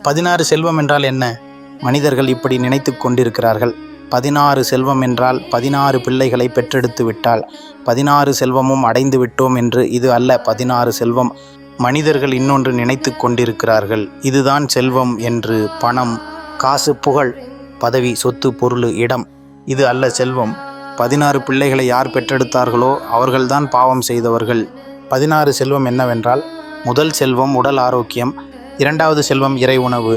16 செல்வம் என்றால் என்ன? மனிதர்கள் இப்படி நினைத்து கொண்டிருக்கிறார்கள். 16 செல்வம் என்றால் 16 பிள்ளைகளை பெற்றெடுத்து விட்டால் 16 செல்வமும் அடைந்து விட்டோம் என்று. இது அல்ல 16 செல்வம். மனிதர்கள் இன்னொன்று நினைத்து கொண்டிருக்கிறார்கள். இதுதான் செல்வம் என்று. பணம், காசு, புகழ், பதவி, சொத்து, பொருள், இடம். இது அல்ல செல்வம். 16 பிள்ளைகளை யார் பெற்றெடுத்தார்களோ அவர்கள்தான் பாவம் செய்தவர்கள். 16 செல்வம் என்னவென்றால், முதல் செல்வம் உடல் ஆரோக்கியம், 2வது செல்வம் இறை உணவு,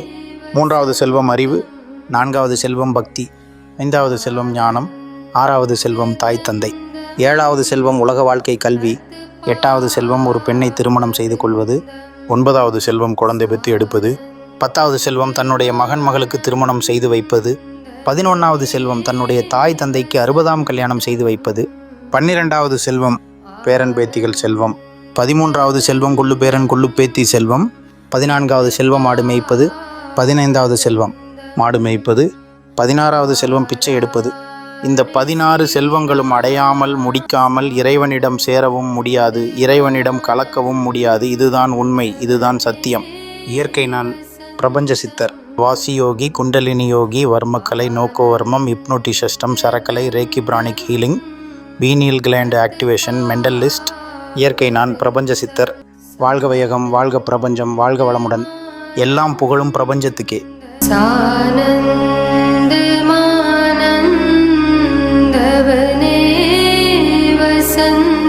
3வது செல்வம் அறிவு, 4வது செல்வம் பக்தி, 5வது செல்வம் ஞானம், 6வது செல்வம் தாய் தந்தை, 7வது செல்வம் உலக வாழ்க்கை கல்வி, 8வது செல்வம் ஒரு பெண்ணை திருமணம் செய்து கொள்வது, 9வது செல்வம் குழந்தை பெற்று எடுப்பது, 10வது செல்வம் தன்னுடைய மகன் மகளுக்கு திருமணம் செய்து வைப்பது, 11வது செல்வம் தன்னுடைய தாய் தந்தைக்கு 60ஆம் கல்யாணம் செய்து வைப்பது, 12வது செல்வம் பேரன் பேத்திகள் செல்வம், 13வது செல்வம் கொள்ளு பேரன் கொள்ளு பேத்தி செல்வம், 14வது செல்வம் மாடு மேய்ப்பது, 15வது செல்வம் மாடு மேய்ப்பது, 16வது செல்வம் பிச்சை எடுப்பது. இந்த 16 செல்வங்களும் அடையாமல் முடிக்காமல் இறைவனிடம் சேரவும் முடியாது, இறைவனிடம் கலக்கவும் முடியாது. இதுதான் உண்மை, இதுதான் சத்தியம். இயற்கை நான் பிரபஞ்ச சித்தர், வாசி யோகி, குண்டலினி யோகி, வர்மக்கலை, நோக்கோவர்மம், ஹிப்னோட்டிசிஸ்டம், சரக்கலை, reiki pranic healing, pineal gland activation, mentalist. இயற்கை நான் பிரபஞ்ச சித்தர். வாழ்க வையகம், வாழ்க பிரபஞ்சம், வாழ்க வளமுடன். எல்லாம் புகழும் பிரபஞ்சத்துக்கே. சானந்தமானந்தவனே வசந்த்